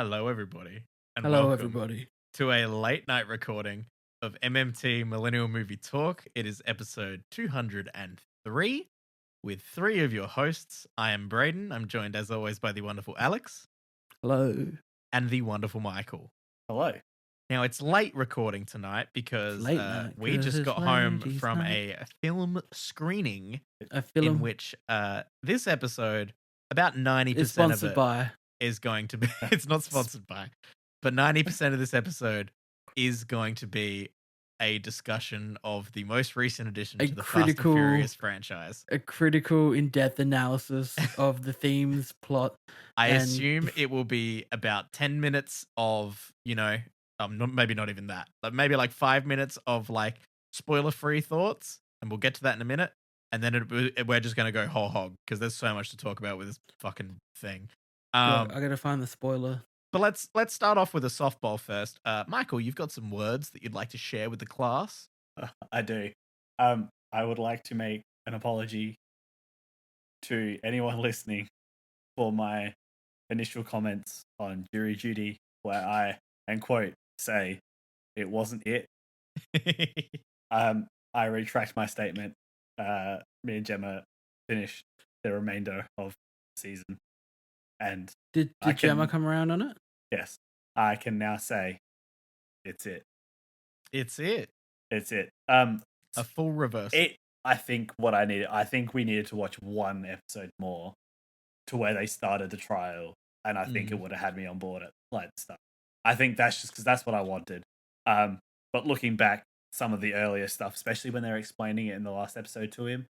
Hello, everybody, and Hello, welcome everybody. to a late night recording of MMT Millennial Movie Talk. It is episode 203 with three of your hosts. I am Braden. I'm joined, as always, by the wonderful Alex Hello. and the wonderful Michael. Hello. Now, it's late recording tonight because late night, we 'cause just it's got home ladies' from night. a film screening A film in which this episode, about 90% is of sponsored it by. is going to be it's not sponsored by, but 90% of this episode is going to be a discussion of the most recent addition A to the Fast critical- and Furious franchise. A critical, in-depth analysis of the themes, plot. I and- assume it will be about 10 minutes of, maybe not even that, but maybe like 5 minutes of like spoiler-free thoughts, and we'll get to that in a minute. And then we're just going to go whole hog because there's so much to talk about with this fucking thing. I gotta find the spoiler. But let's start off with a softball first. Michael, you've got some words that you'd like to share with the class. I do. I would like to make an apology to anyone listening for my initial comments on Jury Duty, where I, and quote, say it wasn't it. I retract my statement. Me and Gemma finished the remainder of the season. And Did Gemma come around on it? yes, I can now say it's it. It's it. It's it. A full reversal. I think we needed to watch one episode more to where they started the trial, and I think it would have had me on board at like stuff. I think that's just because that's what I wanted. But looking back, some of the earlier stuff, especially when they're explaining it in the last episode to him,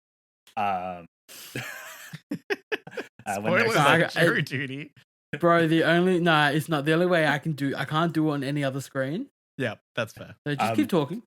Spoilers I- on Jury Duty. Bro, it's not. The only way I can't do it on any other screen. Yeah, that's fair. So just keep talking.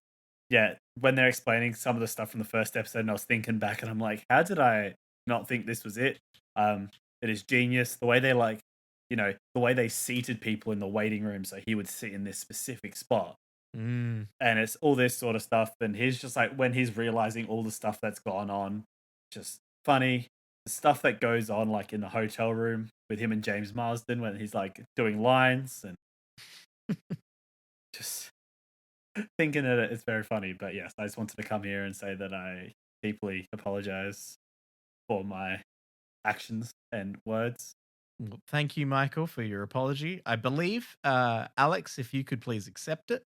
yeah, when they're explaining some of the stuff from the first episode, and I was thinking back, and I'm like, how did I not think this was it? It is genius. The way they the way they seated people in the waiting room so he would sit in this specific spot. And it's all this sort of stuff, and he's just like, when he's realizing all the stuff that's gone on, just funny. The stuff that goes on like in the hotel room with him and James Marsden when he's like doing lines and just thinking that it's very funny. But yes, I just wanted to come here and say that I deeply apologize for my actions and words. Well, thank you, Michael, for your apology. I believe, Alex, if you could please accept it,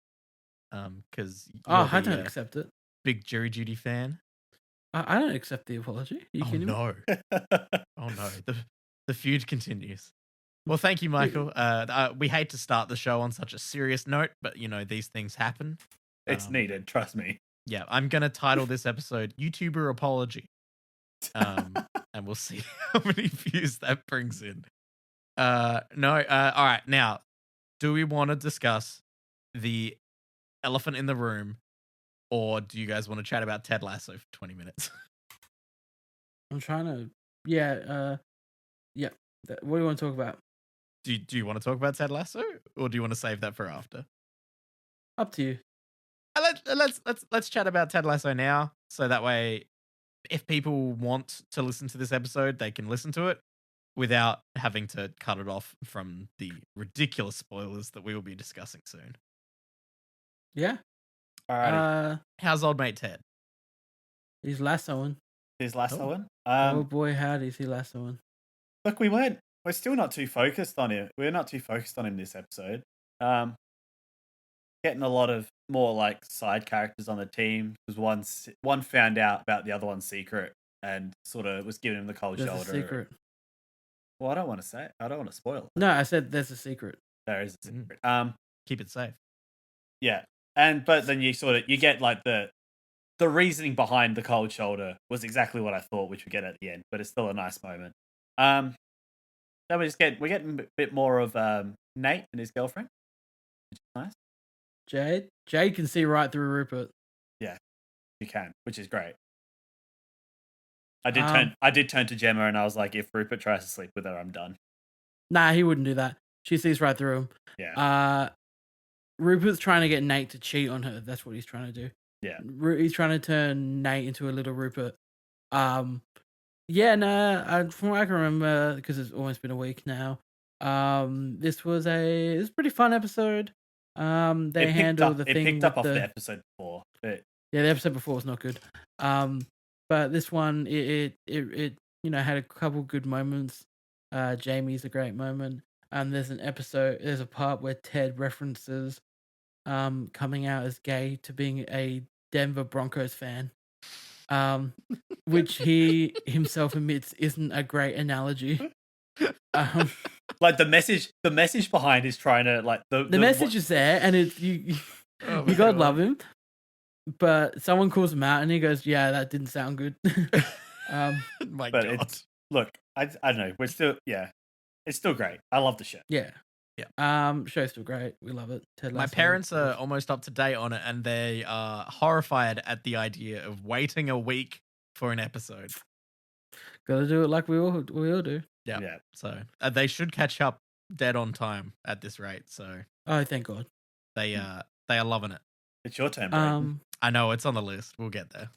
because I don't accept it. big Jury Duty fan. I don't accept the apology. Are you kidding me? No! Oh no! The feud continues. Well, thank you, Michael. We hate to start the show on such a serious note, but these things happen. It's needed, trust me. Yeah, I'm gonna title this episode "YouTuber Apology," and we'll see how many views that brings in. All right. Now, do we want to discuss the elephant in the room, or do you guys want to chat about Ted Lasso for 20 minutes? I'm trying to. Yeah. What do you want to talk about? Do you want to talk about Ted Lasso, or do you want to save that for after? Up to you. Let's chat about Ted Lasso now, so that way, if people want to listen to this episode, they can listen to it without having to cut it off from the ridiculous spoilers that we will be discussing soon. Yeah. All right. How's old mate Ted? He's lassoing. He's lassoing. Oh boy, howdy, is he lassoing? Look, we're still not too focused on him. We're not too focused on him this episode. Getting a lot of more like side characters on the team because one found out about the other one's secret and sort of was giving him the cold There's shoulder. a secret. Well, I don't want to say it. I don't want to spoil it. No, I said there's a secret. There is a secret. Keep it safe. Yeah, but then you get like the reasoning behind the cold shoulder was exactly what I thought, which we get at the end, but it's still a nice moment. Then we're getting a bit more of Nate and his girlfriend, which is nice. Jade can see right through Rupert. Yeah, you can, which is great. I did turn to Gemma and I was like, if Rupert tries to sleep with her, I'm done. Nah, he wouldn't do that. She sees right through him. Yeah. Rupert's trying to get Nate to cheat on her. That's what he's trying to do. Yeah. He's trying to turn Nate into a little Rupert. From what I can remember, because it's almost been a week now, This was a pretty fun episode. They handled the thing. It picked up with off the episode before. Yeah, the episode before was not good. But this one, it had a couple good moments. Jamie's a great moment. There's a part where Ted references coming out as gay to being a Denver Broncos fan. Which he himself admits isn't a great analogy. Like the message behind is trying to like the message is there, and you gotta love him. But someone calls him out, and he goes, "Yeah, that didn't sound good." My but God. I don't know. We're still it's still great. I love the show. Yeah. Show's still great. We love it. Ted My Lasso. parents are almost up to date on it, and they are horrified at the idea of waiting a week for an episode. Gotta do it like we all do. Yeah. So they should catch up dead on time at this rate. So Oh, thank God. they are loving it. It's your turn, Brayden. I know it's on the list. We'll get there.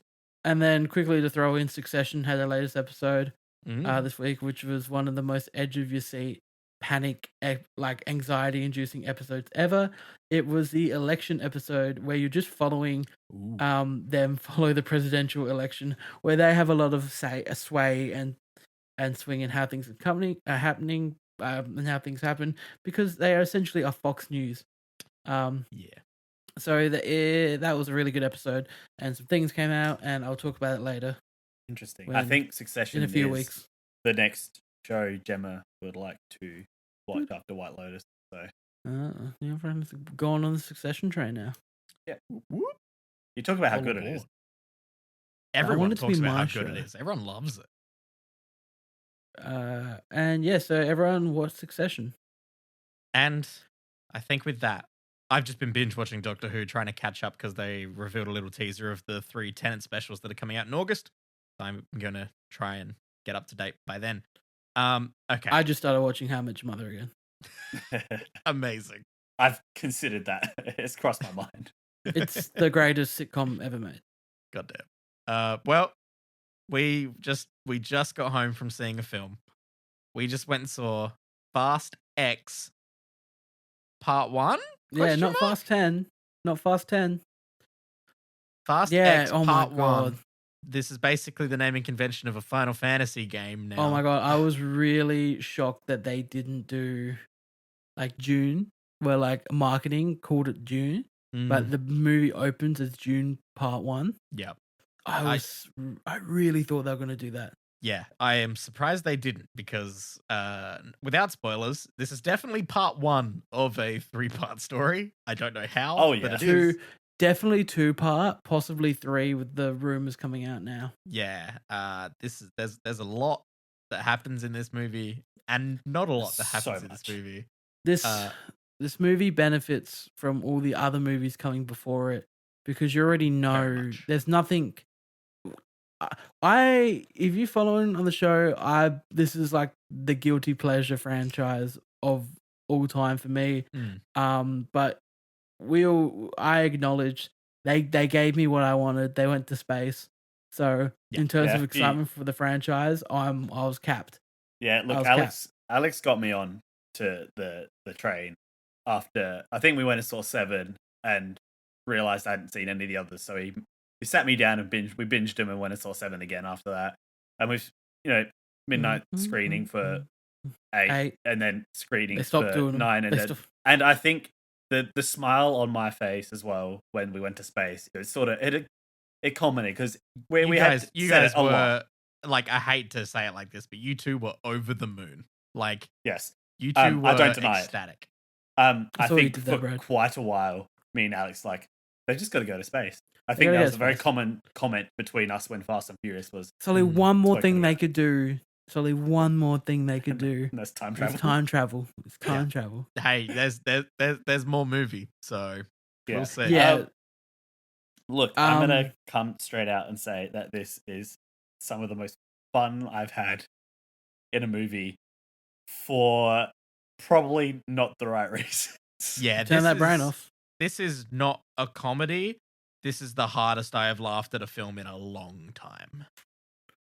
And then quickly to throw in, Succession had their latest episode Mm. this week, which was one of the most edge of your seat, panic, like anxiety-inducing episodes ever. It was the election episode where you're just following Ooh. them follow the presidential election, where they have a lot of sway and swing in how things are happening and how things happen, because they are essentially a Fox News. Yeah. So that was a really good episode, and some things came out, and I'll talk about it later Interesting. I think Succession in a few is weeks. the next show Gemma would like to watch after White Lotus. So Everyone's going on the Succession train now. yeah, you talk about how All good it aboard. is. Everyone it to talks be about how my good it show. is. Everyone loves it. And yeah, so everyone watched Succession. And I think with that, I've just been binge watching Doctor Who, trying to catch up because they revealed a little teaser of the 3 Tennant specials that are coming out in August. So I'm going to try and get up to date by then. Okay. I just started watching How I Met Your Mother again. Amazing. I've considered that. It's crossed my mind. It's the greatest sitcom ever made. Goddamn. Well, we just got home from seeing a film. We just went and saw Fast X Part 1? Yeah, not Fast 10. Not Fast 10. Fast Yeah, X oh my Part 1. God. This is basically the naming convention of a Final Fantasy game now. Oh my God, I was really shocked that they didn't do like June, where like marketing called it June, but the movie opens as June Part 1. Yep. I really thought they were going to do that. Yeah, I am surprised they didn't because, without spoilers, this is definitely part 1 of a 3-part story. I don't know how, Oh, yeah. but it is. Definitely 2-part, possibly 3 with the rumors coming out now. Yeah, there's a lot that happens in this movie, and not a lot that happens in this movie. This movie benefits from all the other movies coming before it, because you already know there's nothing. If you're following on the show, this is like the guilty pleasure franchise of all time for me. But I acknowledge they gave me what I wanted. They went to space. So in terms of excitement for the franchise, I was capped. Yeah, look, Alex got me on to the train after I think we went and saw 7 and realized I hadn't seen any of the others. So he sat me down and we binged them and went and saw 7 again after that. And we've midnight screening for 8 and then screening for 9 and I think the smile on my face as well when we went to space, it was sort of it culminated because you guys were like, I hate to say it like this, but you two were over the moon. Like, yes, you two were I don't deny ecstatic. I think for quite a while, me and Alex they just got to go to space. I think that was a very common comment between us when Fast and Furious was. It's only one more thing they could do. It's only one more thing they could do. And that's time travel. It's time travel. It's time travel. Hey, there's more movie, so we'll see. Yeah. Look, I'm gonna come straight out and say that this is some of the most fun I've had in a movie for probably not the right reasons. Yeah, turn that brain off. This is not a comedy. This is the hardest I have laughed at a film in a long time.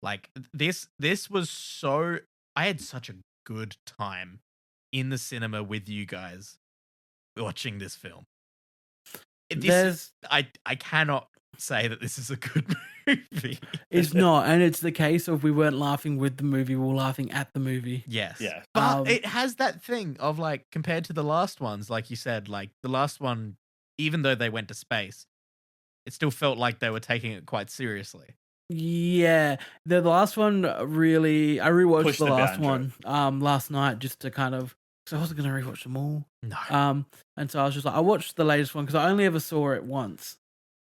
Like, this was I had such a good time in the cinema with you guys watching this film. I cannot say that this is a good movie. It's not, and it's the case of we weren't laughing with the movie, we were laughing at the movie. Yes. Yeah. But it has that thing of like, compared to the last ones, like you said, like the last one, even though they went to space, it still felt like they were taking it quite seriously. Yeah, the last one really. I rewatched Pushed the the last boundary. one last night just to kind of, because I wasn't gonna rewatch them all. No. And so I was just like, I watched the latest one because I only ever saw it once.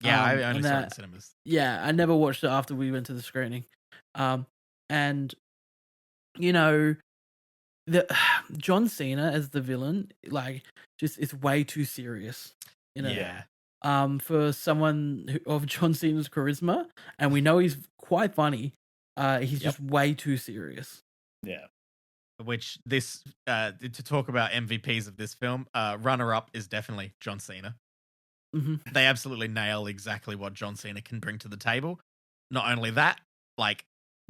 Yeah, I only and saw it in that- cinemas. Yeah, I never watched it after we went to the screening. And you know, the John Cena as the villain, like, just is way too serious. You know, Yeah. for someone of John Cena's charisma, and we know he's quite funny. He's just way too serious. Yeah. Which this, to talk about MVPs of this film, runner-up is definitely John Cena. Mm-hmm. They absolutely nail exactly what John Cena can bring to the table. Not only that, like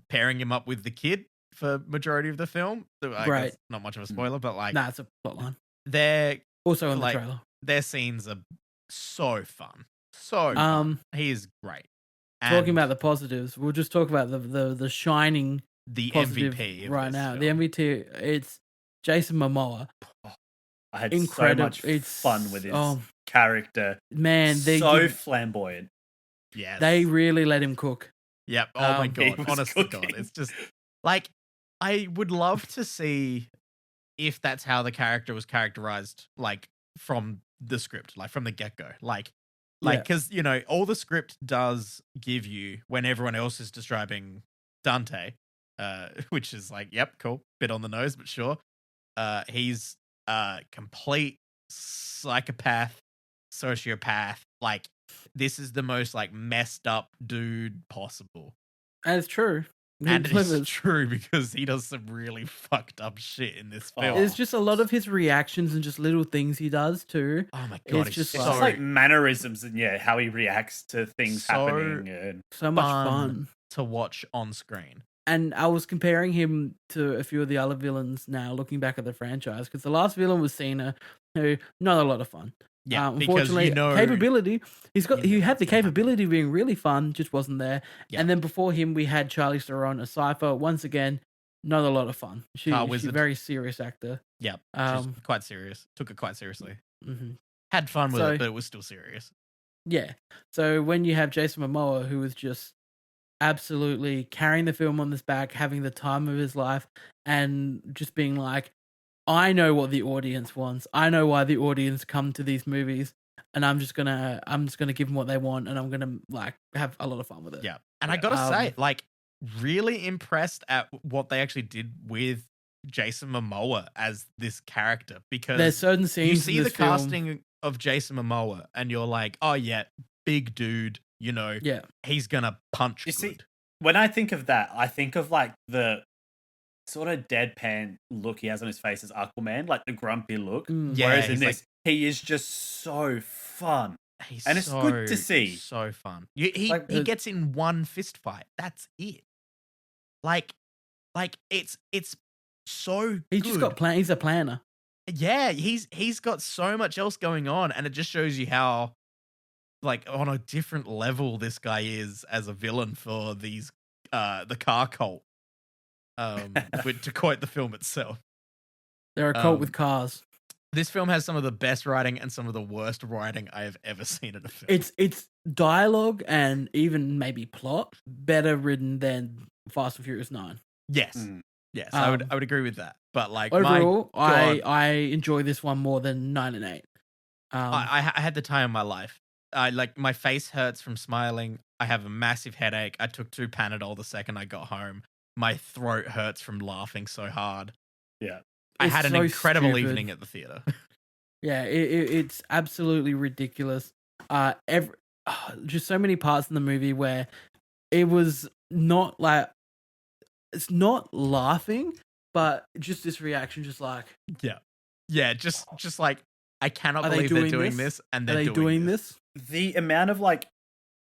pairing him up with the kid for majority of the film. Right. Not much of a spoiler, but like Nah, it's a plotline. they're Also in like, the trailer. their scenes are so fun. So fun. He is great. Talking And about the positives, we'll just talk about the shining the positive MVP of right this now. film. The MVP, it's Jason Momoa. I had Incredible. so much fun with his oh, character. man, Flamboyant. Yes. they really let him cook. Yep. Oh my he god. was Honest to cooking. God. It's just like, I would love to see if that's how the character was characterized, like from the script, like from the get-go. Like, Yeah. because, you know, all the script does give you when everyone else is describing Dante, which is like, yep, cool, bit on the nose, but sure. He's a complete psychopath, sociopath. Like, this is the most like messed up dude possible. And it's true. He And delivers. it's true because he does some really fucked up shit in this film. It's just a lot of his reactions and just little things he does too. Oh my god, It's it's just It's so just like mannerisms and how he reacts to things So- happening. And So much fun. fun. to watch on screen. And I was comparing him to a few of the other villains now, looking back at the franchise, because the last villain was Cena, who not a lot of fun. Yeah, because unfortunately, you know, capability. He had the what's gonna happen. capability of being really fun, just wasn't there. Yeah. And then before him, we had Charlize Theron as Cypher. Once again, not a lot of fun. She's a Wizard. very serious actor. Yeah, she's quite serious. Took it quite seriously. Mhm. Had fun with So- it, but it was still serious. Yeah. So when you have Jason Momoa, who is just absolutely carrying the film on his back, having the time of his life, and just being like, I know what the audience wants. I know why the audience come to these movies, and I'm just gonna give them what they want, and I'm gonna like have a lot of fun with it. Yeah, and I gotta say, like, really impressed at what they actually did with Jason Momoa as this character, because There's certain scenes you see in the this film, casting of Jason Momoa, and you're like, oh yeah, big dude, you know, Yeah. he's gonna punch You good. see, when I think of that, I think of like the sort of deadpan look he has on his face as Aquaman, like the grumpy look. Mm. Yeah, Whereas in he's this, he is just so fun. He's And it's good to see. So fun. He Like, gets in one fist fight. That's it. Like it's so He's good. just got he's a planner. Yeah, he's got so much else going on, and it just shows you how, like, on a different level this guy is as a villain for these the car cult. To quote the film itself. They're a cult Um, with cars. This film has some of the best writing and some of the worst writing I have ever seen in a film. It's dialogue and even maybe plot better written than Fast and Furious 9. Yes. Mm. Yes, I would agree with that. But like my Overall, God, I enjoy this one more than 9 and 8. I had the time of my life. I like my face hurts from smiling. I have a massive headache. I took 2 Panadol the second I got home. My throat hurts from laughing so hard. Yeah. I It's had an so incredible stupid. evening at the theater. Yeah, it's absolutely ridiculous. Just so many parts in the movie where it was not like, it's not laughing, but just this reaction, just like, Yeah, just like I cannot Are they believe they're doing doing this? this, and are they're they doing this? The amount of like,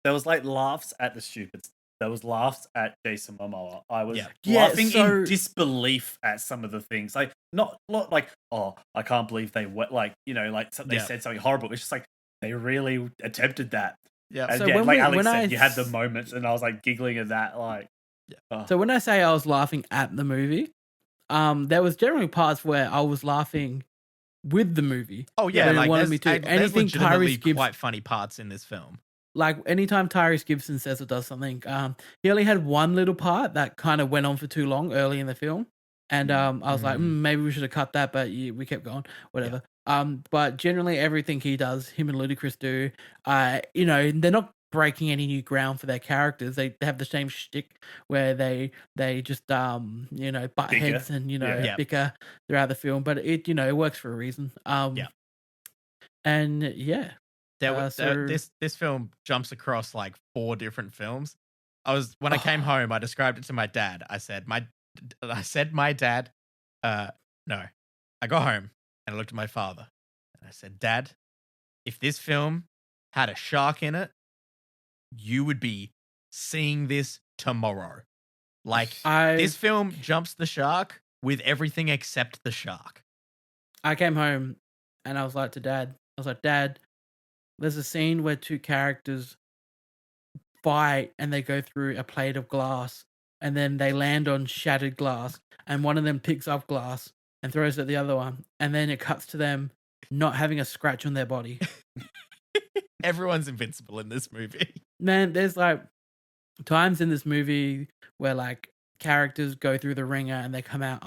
there was like laughs at the stupid there was laughs at Jason Momoa. I was Yeah, laughing so- in disbelief at some of the things. Like not like, oh, I can't believe they went, like, you know, like they Yeah. said something horrible. It's just like they really attempted that. Yeah. And So yeah, when like we- Alex when said, I you had the s- moments, and I was like giggling at that. Like, oh. So when I say I was laughing at the movie, there was generally parts where I was laughing with the movie. Oh yeah, When it like wanted there's, me to. there's Anything legitimately Tyrese Gibbs, quite funny parts in this film. like anytime Tyrese Gibson says or does something, he only had one little part that kind of went on for too long early in the film, and I was like, maybe we should have cut that, but we kept going, whatever. But generally everything he does, him and Ludacris do, you know, they're not breaking any new ground for their characters. They have the same shtick where they just you know, butt Bicker. heads and, you know, Yeah. bicker throughout the film, but it, you know, it works for a reason. And yeah. This film jumps across like 4 different films. When I came home, I described it to my dad. I said my dad, no. I got home and I looked at my father and I said, Dad, if this film had a shark in it, you would be seeing this tomorrow. Like, this film jumps the shark with everything except the shark. I came home and I was like to Dad, Dad, there's a scene where 2 characters fight and they go through a plate of glass and then they land on shattered glass and one of them picks up glass and throws it at the other one, and then it cuts to them not having a scratch on their body. Everyone's invincible in this movie. Man, there's like times in this movie where like characters go through the ringer and they come out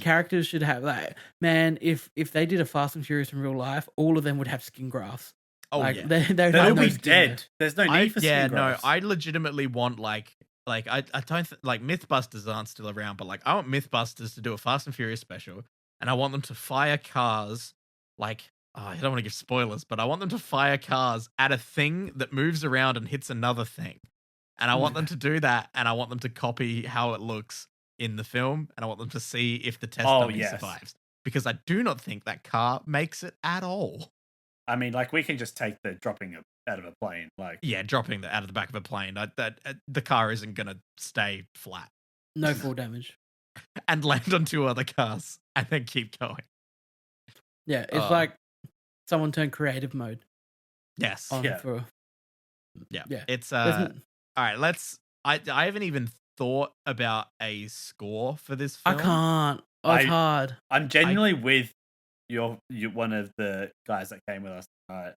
characters should have, like, man, if they did a Fast and Furious in real life, all of them would have skin grafts. Oh, like, yeah. they'd They'll have no be skin dead. there. There's no need for skin grafts. I legitimately want like I don't like Mythbusters aren't still around, but like I want Mythbusters to do a Fast and Furious special, and I want them to fire cars like, I don't want to give spoilers, but I want them to fire cars at a thing that moves around and hits another thing. And I want them to do that, and I want them to copy how it looks in the film, and I want them to see if the test dummy survives. Because I do not think that car makes it at all. I mean, like, we can just take the dropping out of a plane. Like, yeah, dropping out of the back of a plane. The car isn't going to stay flat. No full damage. And land on 2 other cars, and then keep going. Yeah, it's like someone turned creative mode. Yes. Yeah. It's all right, I haven't even thought about a score for this film. I can't. It's hard. I'm genuinely with you one of the guys that came with us. I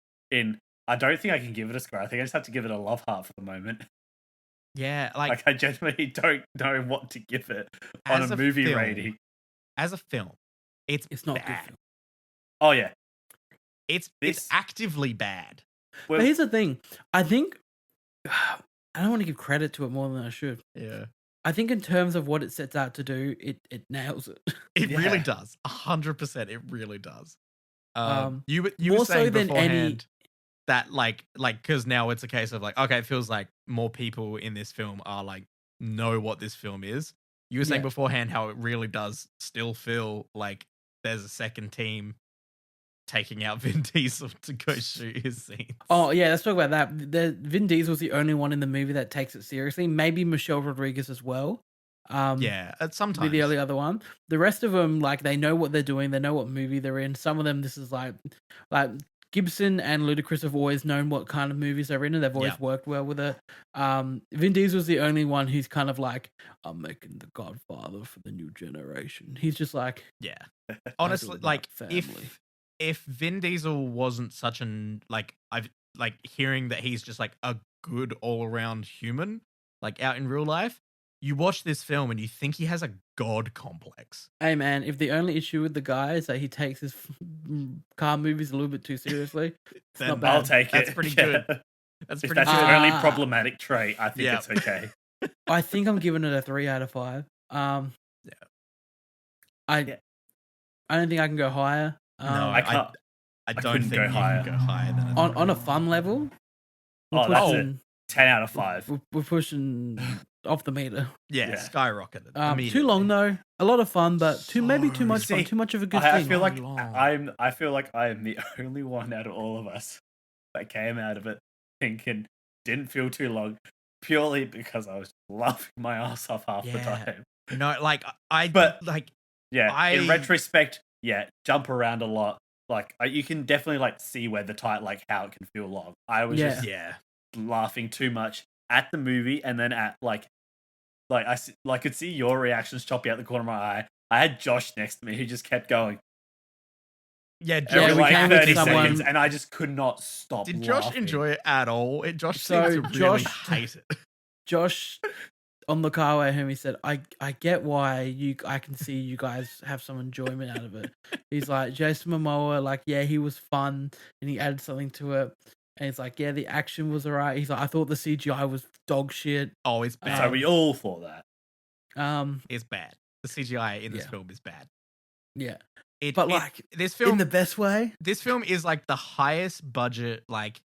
don't think I can give it a score. I think I just have to give it a love heart for the moment. Yeah, like I genuinely don't know what to give it on a movie rating. As a film, it's not bad. good. Oh yeah, it's actively bad. But here's the thing. I think I don't want to give credit to it more than I should. Yeah. I think in terms of what it sets out to do, it nails it. It really does. 100%. It really does. You were more saying so than beforehand that like because now it's a case of like, okay, it feels like more people in this film are like know what this film is. You were saying beforehand how it really does still feel like there's a second team taking out Vin Diesel to go shoot his scenes. Oh yeah, let's talk about that. Vin Diesel was the only one in the movie that takes it seriously. Maybe Michelle Rodriguez as well. Sometimes the only other one. The rest of them, like, they know what they're doing. They know what movie they're in. Some of them, this is like Gibson and Ludacris have always known what kind of movies they're in, and they've always worked well with it. Vin Diesel was the only one who's kind of like, I'm making The Godfather for the new generation. He's just like, honestly, like if Vin Diesel wasn't such an I've hearing that he's just like a good all around human, like out in real life. You watch this film and you think he has a god complex. Hey man, if the only issue with the guy is that he takes his car movies a little bit too seriously, it's not bad. I'll take it. That's pretty good. If that's his only problematic trait, I think it's okay. I think I'm giving it a 3 out of 5. I don't think I can go higher. No, I can't. I don't think you can go higher than on a fun level. That's it. 10 out of 5. We're pushing off the meter. Yeah, skyrocketed. Too long though. A lot of fun, but maybe too much fun. Too much of a good thing. I feel like I am the only one out of all of us that came out of it thinking didn't feel too long. purely because I was laughing my ass off half the Yeah. time. No, like But- like Yeah, in retrospect, yeah, jump around a lot. Like you can definitely like see where the how it can feel long. I was just yeah. laughing too much at the movie, and then at I could see your reactions choppy out the corner of my eye. I had Josh next to me who just kept going Yeah, every we came with 30 someone- seconds, and I just could not stop. Did Josh laughing. enjoy it at all? Josh So, seemed to really Josh- hate it. Josh on the car way home, he said, I get why I can see you guys have some enjoyment out of it. He's like, Jason Momoa, like, yeah, he was fun and he added something to it. And he's like, yeah, the action was alright. He's like, I thought the CGI was dog shit. Oh, it's bad. So we all thought that. It's bad. The CGI in this Yeah. film is bad. Yeah. It, But it- like, this film, in the best way. this film is like the highest budget, like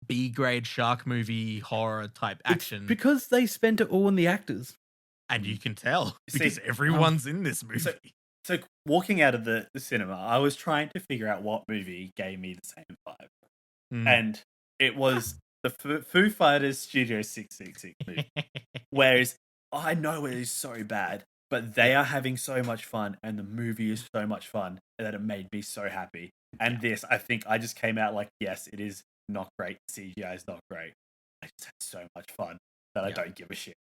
B grade shark movie horror type It's action, because they spent it all on the actors. and you can tell See, because everyone's in this movie. So walking out of the cinema, I was trying to figure out what movie gave me the same vibe. Mm. And it was the Foo Fighters Studio 666 movie. Whereas I know it is so bad, but they are having so much fun, and the movie is so much fun that it made me so happy. And this, I think I just came out like, yes, it is not great. CGI is not great. I just had so much fun that I Yeah. don't give a shit.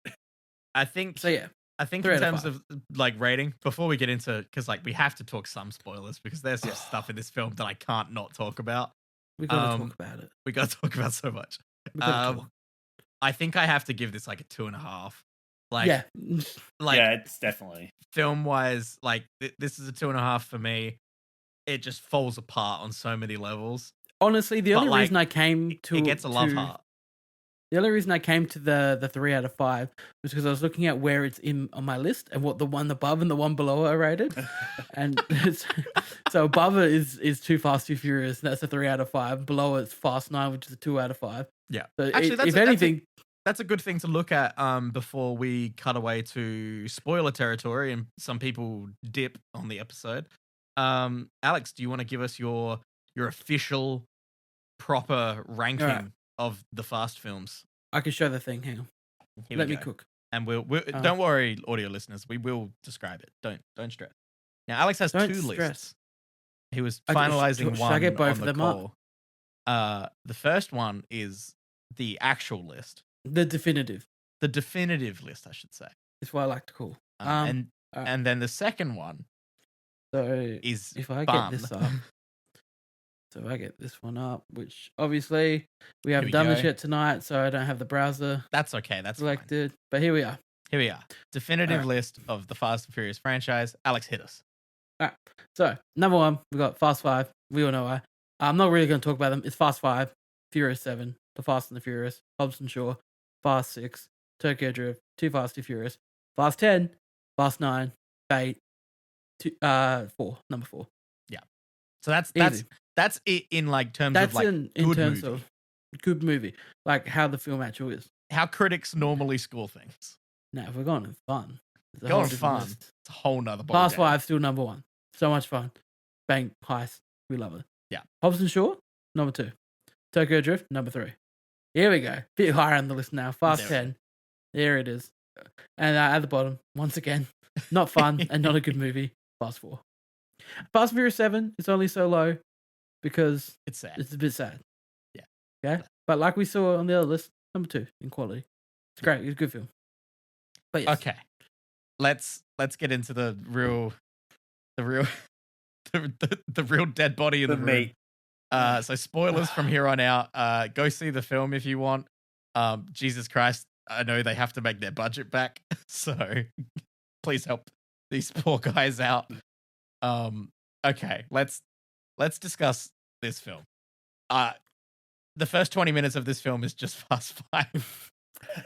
I think So yeah. I think 3 in out of terms of like rating, before we get into, because like we have to talk some spoilers because there's just stuff in this film that I can't not talk about. We gotta Um, talk about it. We got to talk about so much. We gotta talk. I think I have to give this like a 2.5. Like, Yeah. like Yeah, it's definitely. film wise, like this is a 2.5 for me. It just falls apart on so many levels. Honestly, the But, only like, reason I came to It gets a love to- heart. The only reason I came to the 3 out of 5 was because I was looking at where it's in on my list and what the one above and the one below are rated. And so above it is Too Fast, Too Furious. And that's a 3 out of 5. Below it's Fast 9, which is a 2 out of 5. Yeah. So Actually, if anything, That's a good thing to look at before we cut away to spoiler territory and some people dip on the episode. Alex, do you want to give us your official proper ranking Alright. of the Fast films? I can show the thing. Hang on. Here Let we me go. cook. And we'll don't worry, audio listeners, we will describe it. Don't stress. Now, Alex has Don't two stress. lists. He was I guess- finalizing should one I get both on of the them up? call. The first one is the actual list, The definitive. the definitive list, I should say. Is what I like to call. And alright. and then the second one So is if I fun. get this up. So if I get this one up, which obviously we haven't we done this go. yet tonight, so I don't have the browser That's okay. That's fine. selected. But here we are. Here we are. Definitive Alright. list of the Fast and Furious franchise. Alex, hit us. So number 1, we got Fast 5. We all know why. I'm not really going to talk about them. It's Fast 5, Furious 7, The Fast and the Furious, Hobbs and Shaw, Fast 6, Tokyo Drift, Too Fast, Too Furious, Fast 10, Fast 9, Fate, 4, number 4. So that's Easy. that's it in like terms That's of like in good terms movie. of good movie, like how the film actually is. How critics normally score things. Now, if we're going in fun, it's a Going whole in different fun. list. It's a whole nother ball Fast game. 5 still number 1. So much fun. Bang, heist. We love it. Yeah. Hobbs and Shaw, number 2. Tokyo Drift, number 3. Here we go. Bit higher on the list now. Fast There 10. There it is. And at the bottom, once again, not fun and not a good movie. Fast 4. Fast and Furious 7 is only so low because It's sad. it's a bit sad. Yeah. Okay. But like we saw on the other list, number 2 in quality. It's great. It's a good film. But yes. Okay. Let's get into the real the real dead body in The the room. meat. So spoilers from here on out. Go see the film if you want. Jesus Christ, I know they have to make their budget back, so please help these poor guys out. Okay, let's discuss this film. The first 20 minutes of this film is just Fast 5.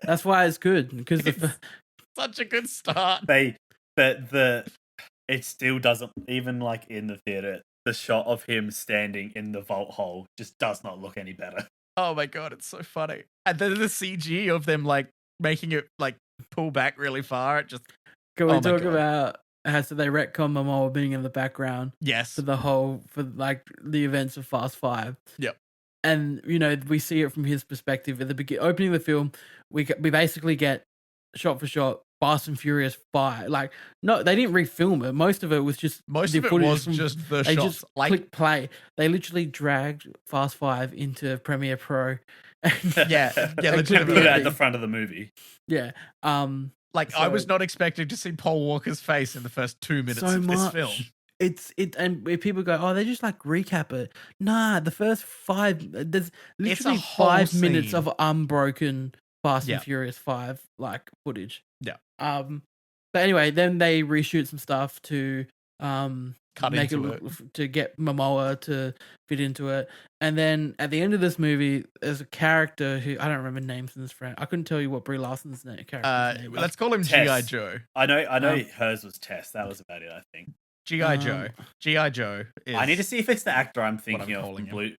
That's why it's good. Because It's such a good start. It still doesn't, even like in the theater, the shot of him standing in the vault hole just does not look any better. Oh my god, it's so funny. And then the CG of them like making it like pull back really far. It just Can we Oh my talk God. about how so they retcon Momoa being in the background yes. for like the events of Fast 5? Yep. and we see it from his perspective at the opening of the film. We basically get shot for shot Fast and Furious 5. Like, no, they didn't refilm it. Most of it was just Most the of it footage was from- just the they shots. just Like, click play. They literally dragged Fast 5 into Premiere Pro. yeah, and legitimately. put it at the front of the movie. Yeah. Like, I was not expecting to see Paul Walker's face in the first 2 minutes So of this much. film. And if people go, oh, they just like recap it. Nah, the first 5, there's literally whole 5 minutes scene. of unbroken Fast Yeah. and Furious 5 like footage. Yeah. But anyway, then they reshoot some stuff to Cut make into it to get Momoa to fit into it. And then at the end of this movie, there's a character who I don't remember names in this frame. I couldn't tell you what Brie Larson's character's name was. Let's call him Tess. G.I. Joe. I know hers was Tess. That was about it, I think. G.I. Joe. G.I. Joe is... I need to see if it's the actor I'm thinking of calling from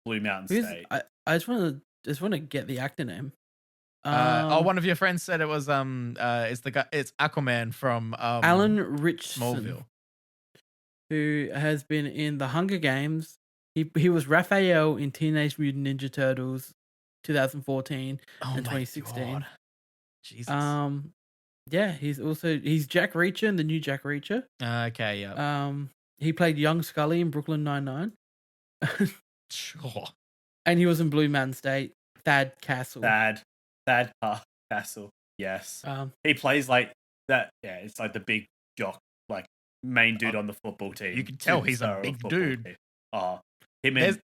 Blue Mountain Who's- State. I just want to get the actor name. one of your friends said it was it's the guy, it's Aquaman from Alan Richardson, Smallville. who has been in The Hunger Games. He was Raphael in Teenage Mutant Ninja Turtles 2014 Oh and my 2016. God. Jesus. Yeah, he's Jack Reacher in the new Jack Reacher. Okay, yeah. He played young Scully in Brooklyn Nine-Nine. Sure. And he was in Blue Mountain State. Thad Castle. Thad Castle. Yes. He plays like that. Yeah, it's like the big jock, like main dude on the football team. You can tell he's a Superstar of big football dude. team. Oh, him and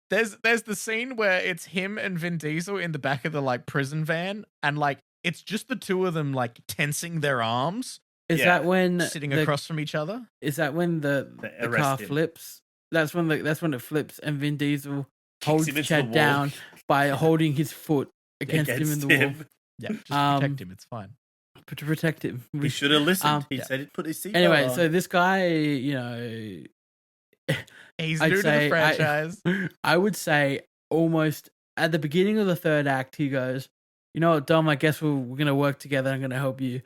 There's the scene where it's him and Vin Diesel in the back of the like prison van, and like it's just the two of them like tensing their arms, Is Yeah. that when sitting the- across from each other. Is that when the car arrest him. flips? That's when it flips, and Vin Diesel Kicks holds him into the Chad wall. down by holding his foot against him in the wall Yeah, just protect Um, him. It's fine. to protect him. He should have listened. He yeah. said he'd put his seatbelt Anyway, on. so this guy, He's I'd new to the say franchise. I would say almost at the beginning of the third act, he goes, "You know what, Dom? I guess we're going to work together. I'm going to help you."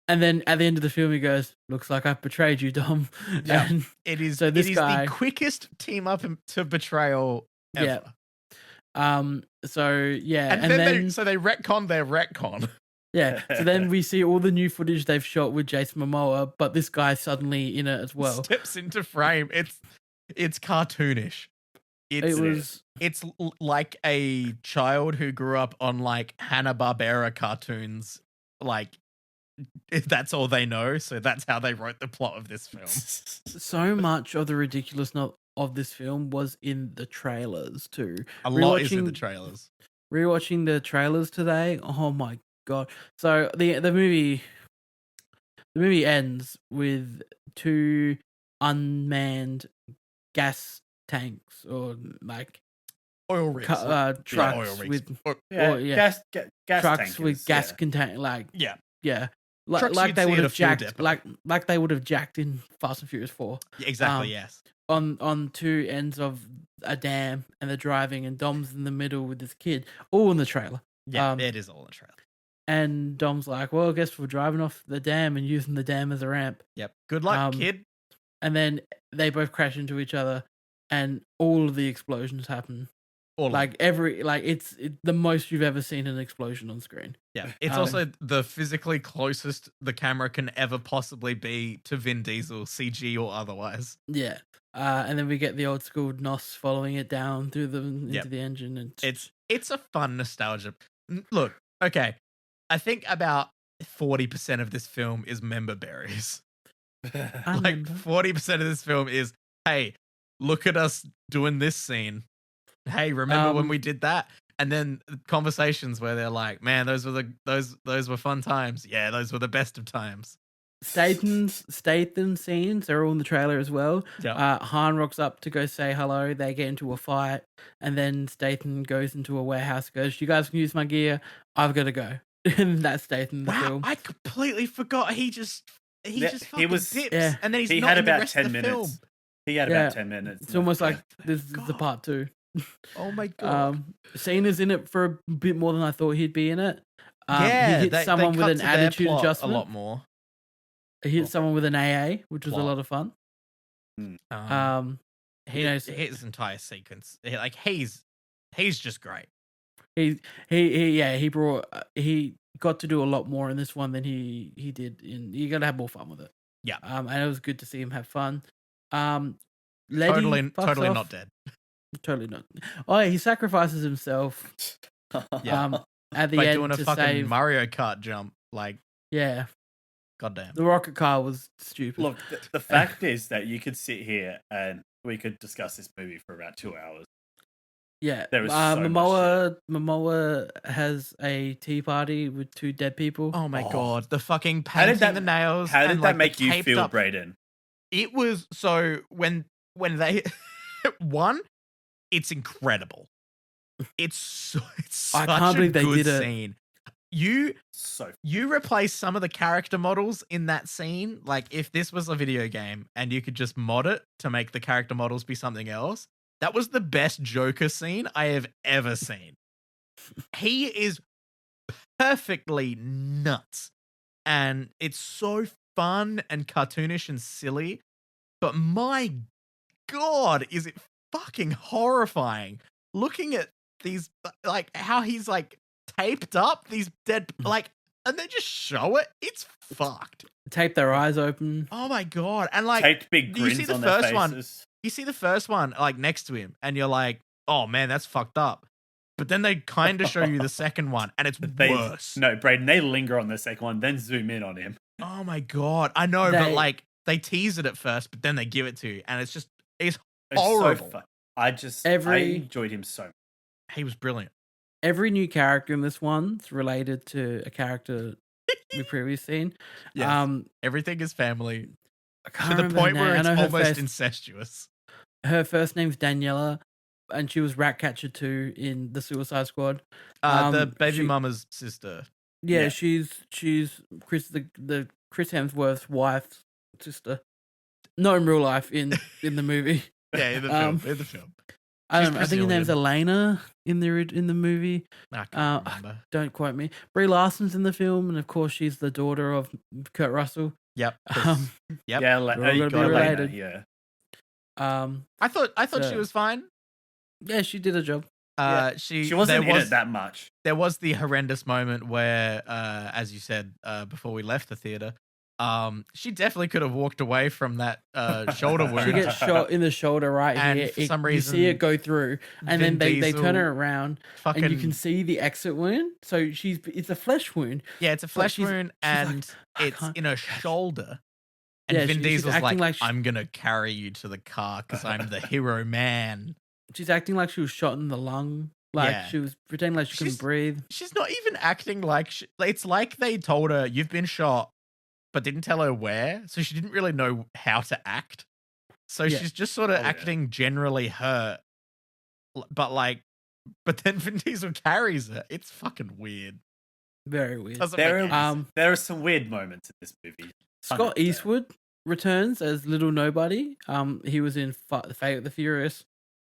And then at the end of the film, he goes, "Looks like I've betrayed you, Dom." Yeah. And It is. So this it is guy- the quickest team up to betrayal ever. Yeah. So yeah, And, then they retcon their retcon. yeah. So then we see all the new footage they've shot with Jason Momoa, but this guy's suddenly in it as well. Steps into frame. It's cartoonish. It's like a child who grew up on like Hanna-Barbera cartoons. Like that's all they know, so that's how they wrote the plot of this film. So much of the ridiculousness of this film was in the trailers too. A lot is in the Rewatching- trailers. Rewatching the trailers today, oh my god! So the movie ends with 2 unmanned gas tanks or like Oil rigs. trucks oil rigs. with yeah, or, yeah. gas trucks tankers, with gas yeah. contain like Yeah. yeah. Trucks Like you'd they see would at a have fuel jacked, depot. like they would have jacked in Fast and Furious 4. Yeah, exactly, yes. On 2 ends of a dam, and they're driving, and Dom's in the middle with this kid, all in the trailer. Yeah, Um, it is all in the trailer. And Dom's like, "Well, I guess we're driving off the dam and using the dam as a ramp." Yep. Good luck, kid. And then they both crash into each other, and all of the explosions happen. All of Like it's the most you've ever seen an explosion on screen. Yeah, it's also the physically closest the camera can ever possibly be to Vin Diesel, CG or otherwise. Yeah. And then we get the old school NOS following it down through into the engine, and It's a fun nostalgia. Look, okay, I think about 40% of this film is member berries. I Like remember. 40% of this film is, hey, look at us doing this scene. Hey, remember when we did that? And then conversations where they're like, "Man, those were fun times. Yeah, those were the best of times." Statham scenes are all in the trailer as well. Yeah. Han rocks up to go say hello. They get into a fight, and then Statham goes into a warehouse. Goes, "You guys can use my gear. I've got to go." And that's Statham in the Wow, film. I completely forgot. He just fucking dips, Yeah. and then he's He not had in the about rest 10 of the minutes. film. He had Yeah. about 10 minutes. It's almost like Thank this is the God. part 2. Oh my god! Cena's in it for a bit more than I thought he'd be in it. Yeah, he hits someone with cut an to their attitude plot adjustment. a lot more. He hit someone with an AA, which was a Plot. lot of fun. Hmm. His His entire sequence, like he's He's just great. He got to do a lot more in this one than he did in. You got to have more fun with it. Yeah. And it was good to see him have fun. Letty Totally fucks not off. dead. Totally not. Oh, yeah, he sacrifices himself. Yeah. At the Like end doing a to fucking save. Mario Kart jump. Like, Yeah, goddamn. the rocket car was stupid. Look, the fact is that you could sit here and we could discuss this movie for about 2 hours. Yeah, There is so Momoa has a tea party with 2 dead people. Oh my god, the fucking How did painting the nails. How did and, that like, make the you taped feel, up- Brayden? It was so when they one, it's incredible. It's such I can't a believe they good did it. scene. So You replace some of the character models in that scene. Like if this was a video game and you could just mod it to make the character models be something else, that was the best Joker scene I have ever seen. He is perfectly nuts. And it's so fun and cartoonish and silly. But my God, is it fucking horrifying. Looking at these, like, how he's, like, taped up these dead, like, and they just show it. It's fucked. Tape their eyes open. Oh my God. And, like, taped big you see grins the on their first one. faces. You see the first one, like, next to him, and you're like, oh man, that's fucked up. But then they kind of show you the second one, and it's worse. No, Brayden, they linger on the second one, then zoom in on him. Oh my God. I know, but, like, they tease it at first, but then they give it to you, and it's horrible. So I enjoyed him so much. He was brilliant. Every new character in this one's related to a character we've previously seen. Yes. Everything is family. I can't To the remember point her where name. it's I know almost incestuous. her first name's Daniela, and she was Ratcatcher 2 in the Suicide Squad. The baby mama's sister. Yeah, she's Chris the Chris Hemsworth's wife's sister. Not in real life, in the movie. Yeah, in the film. In the film. I don't She's know. I think her name's Brazilian. Elena in the movie. I can't remember. Don't quote me. Brie Larson's in the film, and of course she's the daughter of Kurt Russell. Yep. Um, Yep. Yeah, We're all gonna you be got Elena, related. yeah. I thought she was fine. Yeah, she did a job. She wasn't in it that much. There was the horrendous moment where, as you said before we left the theater, she definitely could have walked away from that shoulder wound. She gets shot in the shoulder right And here. for some reason, you see it go through, and Vin then they turn Diesel her around, and you can see the exit wound. So it's a flesh wound. Yeah, it's a flesh she's- wound, she's like, and "I it's can't in her catch." shoulder. And Yeah, Vin she's Diesel's acting like, like she- I'm gonna carry you to the car because I'm the hero man. She's acting like she was shot in the lung. Like Yeah. she was pretending like she couldn't She's- breathe. She's not even acting like it's like they told her you've been shot, but didn't tell her where, so she didn't really know how to act. So Yeah. she's just sort of yeah. acting generally hurt, but then Vin Diesel carries her. It's fucking weird. Very weird. Doesn't There make are, any sense. there are some weird moments in this movie. Scott 100%. Eastwood returns as Little Nobody. He was in Fate of the Furious.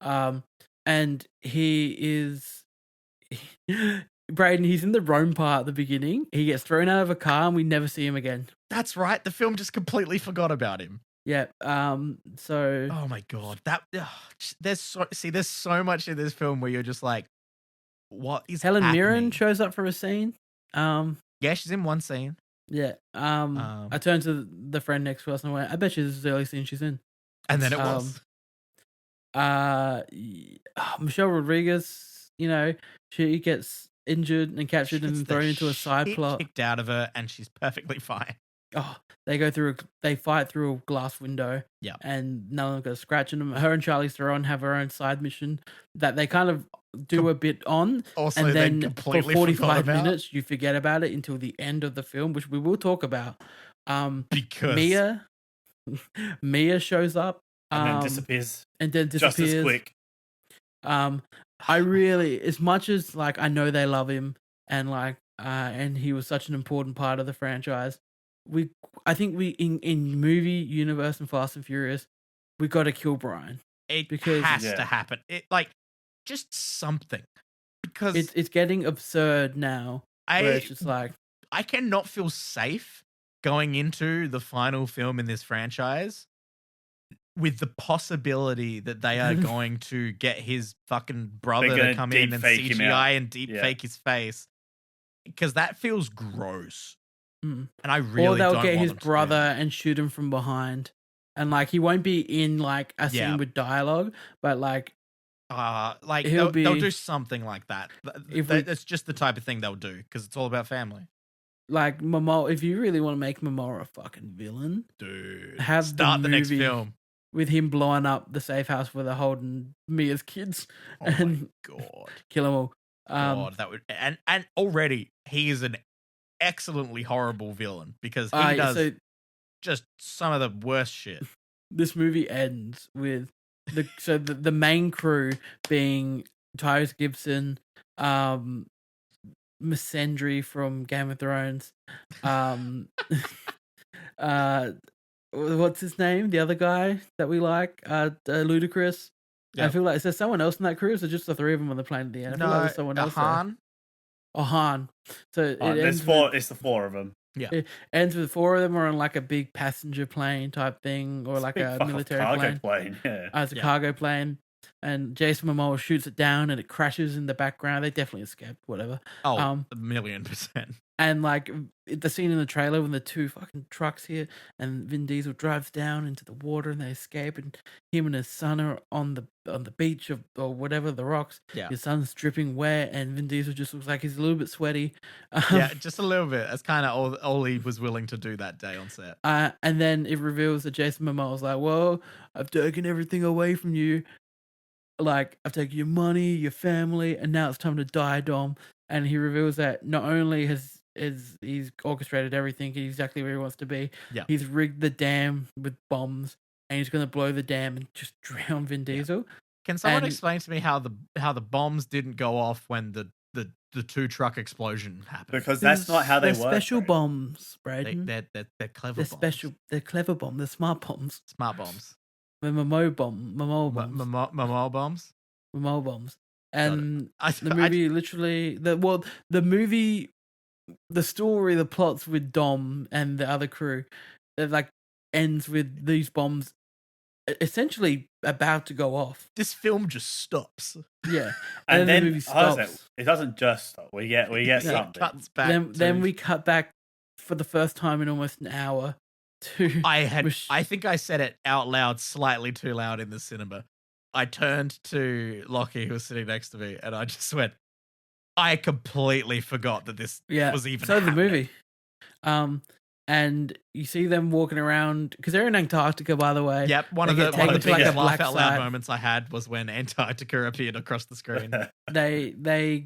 And he is Braden, he's in the Rome part at the beginning. He gets thrown out of a car and we never see him again. That's right. The film just completely forgot about him. Yeah. So Oh my god, there's so much in this film where you're just like, what is Helen happening? Mirren shows up for a scene. Yeah, she's in one scene. Yeah. I turned to the friend next to us and I went, I bet you this is the only scene she's in. And then it was. Michelle Rodriguez, she gets injured and captured and Gets the thrown into a side shit plot. kicked out of her, and she's perfectly fine. Oh, they fight through a glass window. Yeah. And none of them got a scratch in them. Her and Charlize Theron have her own side mission that they kind of do a bit on. Also, And they then for completely 45 forgot about minutes, you forget about it until the end of the film, which we will talk about. because Mia shows up. And then disappears. And then Just disappears. as quick. I really, as much as I know they love him and he was such an important part of the franchise. I think in movie universe and Fast and Furious, we got to kill Brian. it because- has Yeah. to happen. It just something because It's getting absurd now. Where it's just I cannot feel safe going into the final film in this franchise with the possibility that they are going to get his fucking brother to come in and deep-fake him out. CGI and deep fake his face, because that feels gross. And I really or they'll don't get want his them to do brother that. and shoot him from behind, and like he won't be in like a scene with dialogue, but like they'll do something like that. That's just the type of thing they'll do because it's all about family. Like Momoa, if you really want to make Momoa a fucking villain, Dude, have start the next movie film with him blowing up the safe house where they're holding Mia's kids and my god, kill them all. God, that would and already he is an excellently horrible villain because he does just some of the worst shit. This movie ends with the main crew being Tyrese Gibson, Missandei from Game of Thrones, what's his name? The other guy that we like, Ludacris. Yep. I feel like is there someone else in that crew? Or is it just the three of them on the plane at the end? I feel like there's someone else. Han. Oh, Han. So it ends it's the four of them. Yeah. It ends with four of them are on like a big passenger plane type thing, or like a military plane. It's a cargo plane. And Jason Momoa shoots it down and it crashes in the background. They definitely escaped, whatever. Oh, 1,000,000%. And like the scene in the trailer when the two fucking trucks here and Vin Diesel drives down into the water and they escape, and him and his son are on the beach or whatever, the rocks. Yeah. His son's dripping wet and Vin Diesel just looks like he's a little bit sweaty. Yeah, just a little bit. That's kind of all he was willing to do that day on set. And then it reveals that Jason Momoa's like, well, I've taken everything away from you. Like, I've taken your money, your family, and now it's time to die, Dom. And he reveals that not only has he's orchestrated everything exactly where he wants to be, he's rigged the dam with bombs, and he's going to blow the dam and just drown Vin Diesel. Can someone explain to me how the bombs didn't go off when the two truck explosion happened? Because that's not how they work. They're special bombs, Braden. They're clever. They're bombs. special. They're clever bombs. They're smart bombs. Smart bombs. The Momoa bombs. Momoa bombs. Momoa bombs. And the movie literally the story, the plots with Dom and the other crew, it like ends with these bombs essentially about to go off. This film just stops. Yeah, and then the movie stops. It doesn't just stop. We get something. Cuts back. Then we cut back for the first time in almost an hour. I think I said it out loud, slightly too loud in the cinema. I turned to Lockie, who was sitting next to me, and I just went, I completely forgot that this was even happening. The movie. And you see them walking around, because they're in Antarctica, by the way. Yep, one of the biggest laugh out loud moments I had was when Antarctica appeared across the screen. They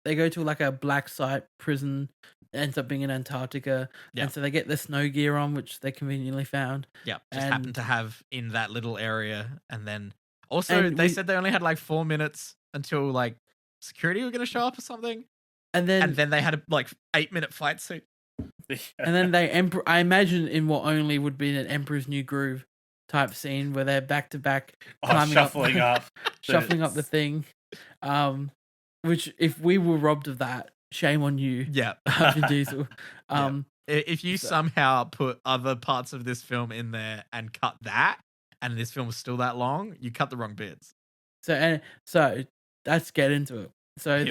go to like a black site prison, ends up being in Antarctica, and so they get the snow gear on, which they conveniently found. Yeah, just happened to have in that little area, and then also they said they only had like 4 minutes until like security were going to show up or something, and then they had a like 8-minute fight scene, and then I imagine in what only would be an Emperor's New Groove type scene where they're back to back shuffling up the thing. Which, if we were robbed of that, shame on you. Yeah. Vin Diesel. If you somehow put other parts of this film in there and cut that, and this film was still that long, you cut the wrong bits. So let's get into it. So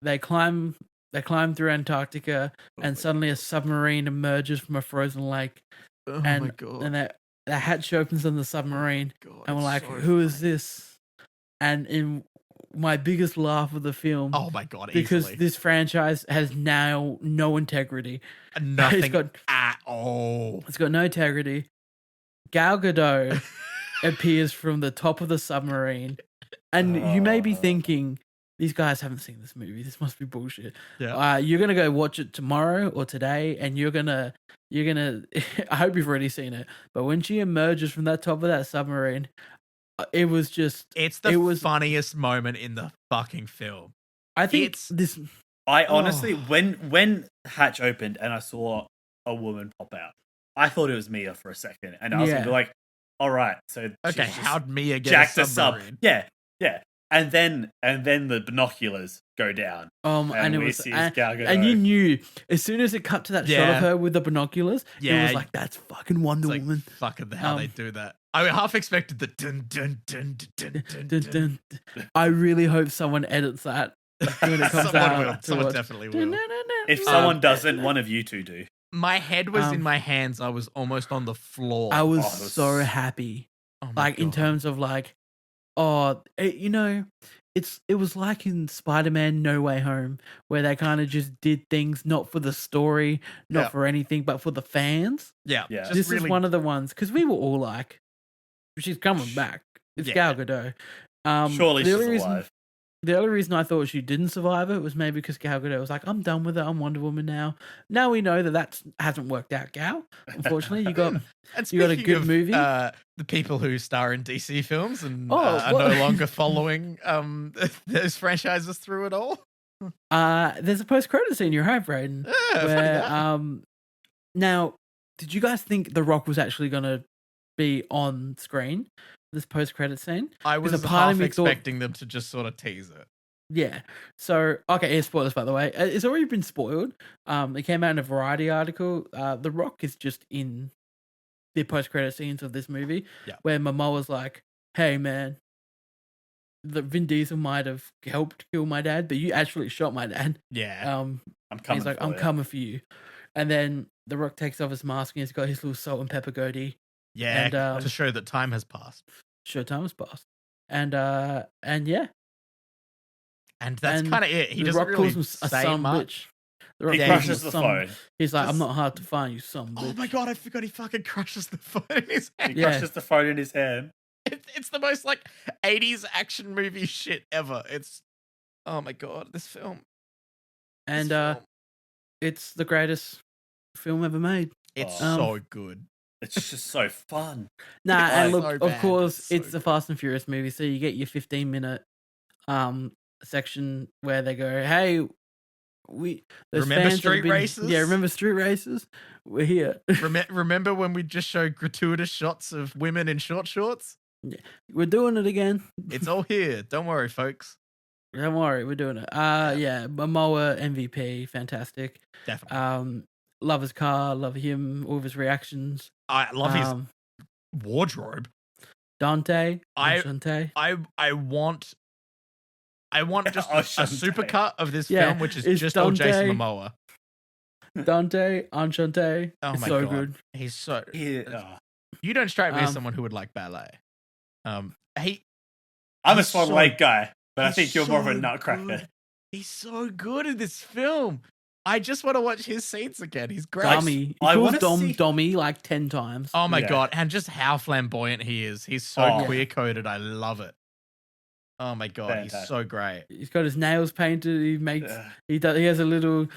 they climb through Antarctica, and suddenly a submarine emerges from a frozen lake. Oh my god! And the hatch opens on the submarine, and we're like, "Who is this?" And in my biggest laugh of the film. Oh my god! Because easily. This franchise has now no integrity. Nothing at all. It's got no integrity. Gal Gadot appears from the top of the submarine, and you may be thinking, these guys haven't seen this movie. This must be bullshit. Yeah. You're gonna go watch it tomorrow or today, and you're gonna. I hope you've already seen it. But when she emerges from that top of that submarine, it was just. It's the funniest moment in the fucking film. I think this. I honestly, when hatch opened and I saw a woman pop out, I thought it was Mia for a second, and I was gonna be like, "All right, so okay, how'd Mia get a submarine?" Yeah, and then the binoculars go down. And it was, and you knew as soon as it cut to that shot of her with the binoculars, it was like, that's fucking Wonder Woman. Fucking how they do that. I half expected the dun dun dun dun dun dun. Dun, dun, dun. I really hope someone edits that when it comes Someone out. will. Someone definitely will. If someone doesn't, one of you two do. My head was in my hands. I was almost on the floor. I was Oh, so happy. Oh my Like in God. terms of like, it was like in Spider-Man No Way Home, where they kind of just did things not for the story, not Yeah. for anything, but for the fans. Yeah. Yeah. Just This really, is one of the ones because we were all like, she's coming back. It's Yeah. Gal Gadot. Surely the she's only reason- alive. The only reason I thought she didn't survive it was maybe because Gal Gadot was like, I'm done with it. I'm Wonder Woman now. Now we know that hasn't worked out, Gal. Unfortunately, you got And you got a speaking good of, movie? The people who star in DC films and Oh, are what- no longer following those franchises through it all. there's a post-credit scene. You're right, Brayden. Yeah, funny Where that. now, did you guys think The Rock was actually going to be on screen? This post-credit scene. I was a part of half me thought- expecting them to just sort of tease it. Yeah. So, okay, here's spoilers, by the way. It's already been spoiled. It came out in a Variety article. The Rock is just in the post-credit scenes of this movie, Yeah. where Momoa's like, hey, man, the Vin Diesel might have helped kill my dad, but you actually shot my dad. Yeah. I'm coming. He's like, for I'm you. coming for you. And then The Rock takes off his mask and he's got his little salt and pepper goatee. Yeah. and, to show that time has passed. Sure, time has passed. And yeah. And that's And kind of it. He The doesn't Rock really calls him a say son much. bitch. The Rock He calls him crushes a the son- phone. He's like, I'm Just- not hard to find, you son bitch. Oh my God, I forgot he fucking crushes the phone in his hand. He Yeah. crushes the phone in his hand. It's the most like 80s action movie shit ever. It's, oh my God, this film. And this film. it's the greatest film ever made. It's Oh. so good. It's just so fun. Nah, It's and look, so of bad. course, It's so it's the good. Fast and Furious movie, so you get your 15-minute section where they go, "Hey, those Remember fans that street have been- races? Yeah, remember street races? We're here. Remember when we just showed gratuitous shots of women in short shorts? We're doing it again. It's all here. Don't worry, folks. Don't worry, we're doing it. Yeah, Momoa MVP, fantastic. Definitely. Love his car, love him, all of his reactions. I love his Um, wardrobe. Dante, I- Dante. I want just Oh, a Shantae. supercut of this Yeah, film, which is it's just all Jason Dante. Momoa. Dante, Enchante. Oh It's my so God. good. He's so. Yeah. You don't strike me as Um, someone who would like ballet. I'm a He's Swan so- Lake guy, but I he's think you're more of a so nutcracker. good. He's so good in this film. I just want to watch his scenes again. He's great. Like, Dummy. He I calls wanna Dom see- Dommy like 10 times. Oh my Yeah. God. And just how flamboyant he is. He's so Oh. queer coded. I love it. Oh my God. He's Fantastic. so great. He's got his nails painted. He makes Ugh. he has a little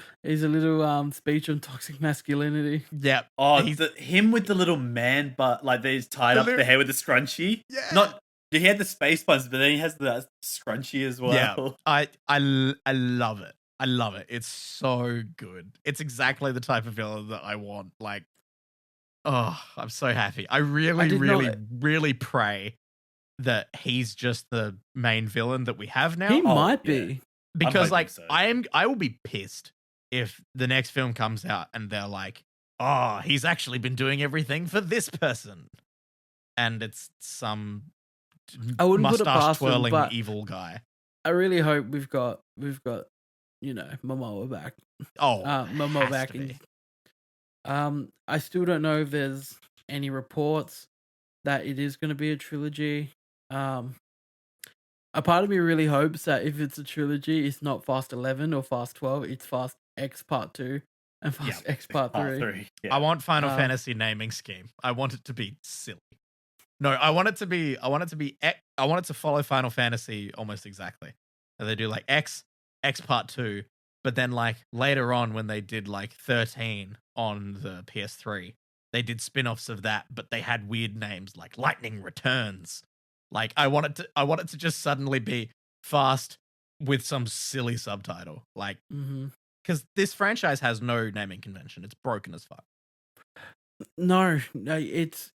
speech on toxic masculinity. Yep. Oh, He's- him with the little man butt, like he's tied The up little- the hair with the scrunchie. Yeah. Not he had the space buns, but then he has the scrunchie as well. Yeah. I love it. I love it. It's so good. It's exactly the type of villain that I want. Like, oh, I'm so happy. I really, did really, not- really pray that he's just the main villain that we have now. He might yeah. be. Because hoping like so. I will be pissed if the next film comes out and they're like, oh, he's actually been doing everything for this person, and it's some I wouldn't put it mustache past him, twirling but- evil guy. I really hope we've got Momoa back. Oh, Momoa has back. to be. I still don't know if there's any reports that it is going to be a trilogy. A part of me really hopes that if it's a trilogy, it's not Fast 11 or Fast 12. It's Fast X Part 2 and Fast X Part 3. Part 3. Yeah. I want Final Um, Fantasy naming scheme. I want it to be silly. No, I want it to follow Final Fantasy almost exactly. And they do like X Part 2, but then like later on when they did like 13 on the PS3, they did spin-offs of that, but they had weird names like Lightning Returns. Like I want it to just suddenly be Fast with some silly subtitle. Like Mm-hmm. because this franchise has no naming convention. It's broken as fuck. No, it's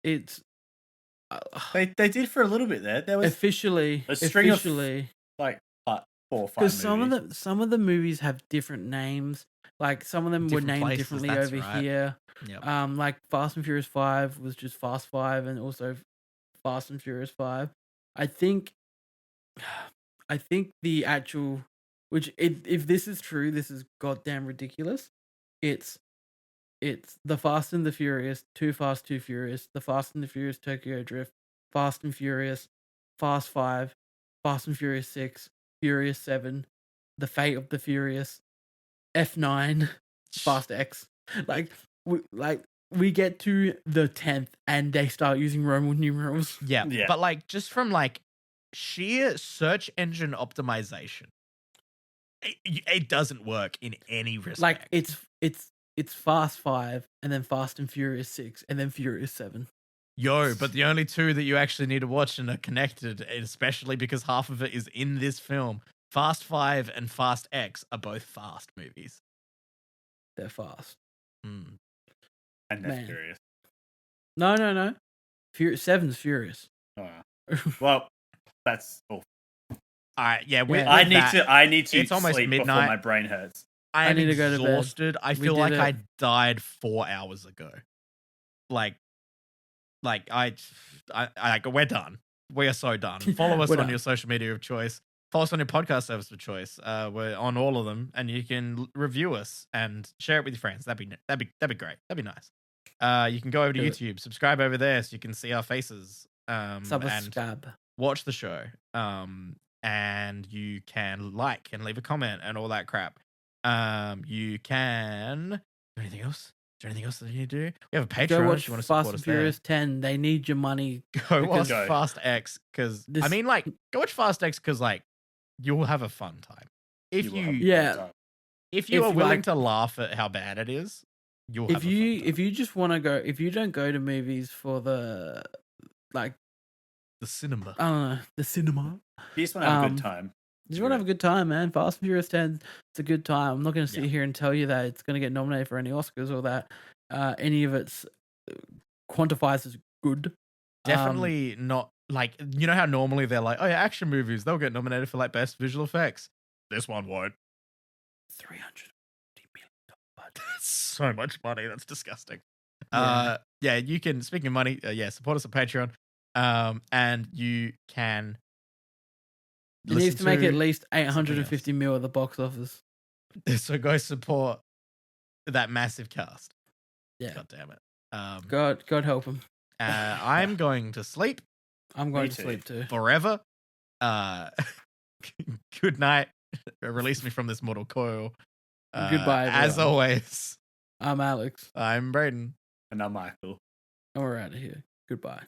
They did for a little bit there. There was officially a string of- officially like 4 or 5 because movies. some of the movies have different names. Like some of them were Different named places, differently that's over right. here. Yep. Like Fast and Furious 5 was just Fast 5, and also Fast and Furious 5. I think the actual, which if this is true, this is goddamn ridiculous. It's the Fast and the Furious, Too Fast, Too Furious, the Fast and the Furious Tokyo Drift, Fast and Furious, Fast 5, Fast and Furious 6, Furious 7, The Fate of the Furious, F9, Fast X. We get to the 10th and they start using Roman numerals. Yeah. But like just from like sheer search engine optimization, it doesn't work in any respect. Like it's Fast 5 and then Fast and Furious 6 and then Furious 7. But the only two that you actually need to watch and are connected, especially because half of it is in this film, Fast 5 and Fast X are both fast movies. They're fast. Mm. And they're furious. No. Furious 7's furious. Oh, yeah. Well, that's all. All right, yeah. I need to it's almost sleep midnight. before my brain hurts. I need to go to bed. Exhausted. I feel like I died 4 hours ago. Like we're done. We are so done. Follow us on your social media of choice. Follow us on your podcast service of choice. We're on all of them, and you can review us and share it with your friends. That'd be great. That'd be nice. You can go over to YouTube, subscribe over there, so you can see our faces. Subscribe. Watch the show. And you can like and leave a comment and all that crap. You can do anything else? Is there anything else that you need to do? We have a Patreon. Go watch you want to Fast support and us Furious 10. They need your money. Go watch Fast X because go watch Fast X because you'll have a fun time. If you are willing to laugh at how bad it is, you'll have a fun time. If you just want to go, if you don't go to movies for the cinema. I don't know, the cinema. You just want to have a good time. You just want to have a good time, man. Fast and Furious 10, it's a good time. I'm not going to sit here and tell you that it's going to get nominated for any Oscars or that any of it's quantifies as good. Definitely not. Like, you know how normally they're like, oh yeah, action movies, they'll get nominated for like best visual effects. This one won't. $350 million. That's so much money. That's disgusting. Yeah. You can, speaking of money, support us on Patreon. And you can. It needs to make at least 850 mil at the box office. So go support that massive cast. Yeah. God damn it. God help him. I'm going to sleep. I'm going to sleep too. Forever. Good night. Release me from this mortal coil. Goodbye, everyone. As always. I'm Alex. I'm Braden. And I'm Michael. And we're out of here. Goodbye.